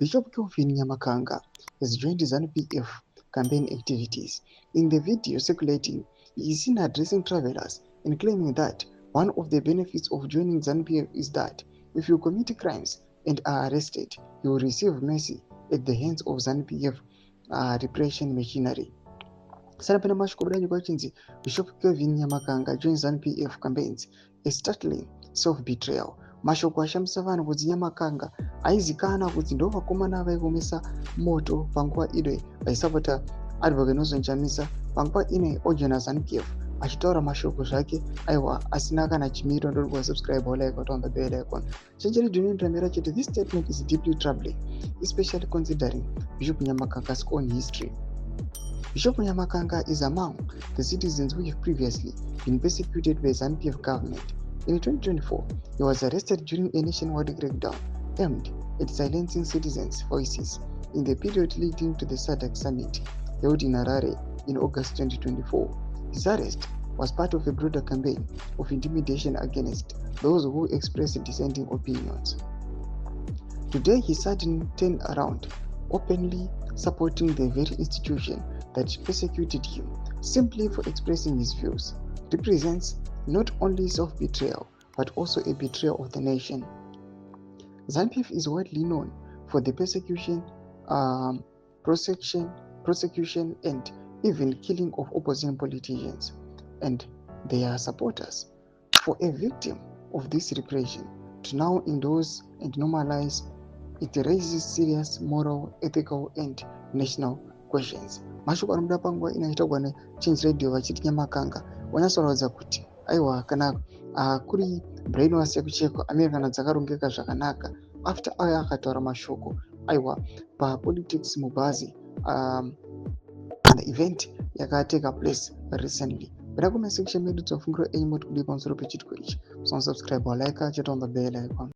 Bishop Kelvin Nyamakanga has joined ZANU-PF campaign activities. In the video circulating, he is seen addressing travelers and claiming that one of the benefits of joining ZANU-PF is that if you commit crimes and are arrested, you will receive mercy at the hands of ZANU-PF repression machinery. Sarapena mashoko kudai kwachinzi Bishop Kelvin Nyamakanga joins ZANU-PF campaigns, a startling self-betrayal. Mashoko ashamisa vanhu kuti Nyamakanga aizikanwa kuti ndo vakomana vaikomesa moto panguva idoi vaisapota Advocate Nelson Chamisa panguva inei ojoina ZANU-PF achitaura mashoko zvake aiwa asina kana chimiro. Ndori kusubscribe like on the bell icon. Chenjeri ndinoenderamira chete. This statement is deeply troubling, especially considering Bishop Nyamakanga's own history. Bishop Nyamakanga is among the citizens who have previously been persecuted by ZANU-PF government. In 2024, he was arrested during a nationwide crackdown aimed at silencing citizens' voices in the period leading to the SADC summit held in Harare in August 2024. His arrest was part of a broader campaign of intimidation against those who expressed dissenting opinions. Today, he suddenly turned around, openly supporting the very institution that persecuted him simply for expressing his views. Represents not only self-betrayal but also a betrayal of the nation. ZANU-PF is widely known for the persecution, prosecution and even killing of opposition politicians and their supporters. For a victim of this repression to now endorse and normalize it raises serious moral, ethical and national questions. Mashoko anobuda panguva inoitwa neChange Radio vachiti Nyamakanga wanyasorodza kuti aiwa kana kuri brainwash yekuchekwa America dzakarongeka zvakanaka after aya akataura mashoko aiwa papolitics mubhazi the event yakateka place recently. Bada kuma section medu tofungiro enyu moti kudi pamusoro pechitiko ichi. So subscribe or like chete on the bell icon.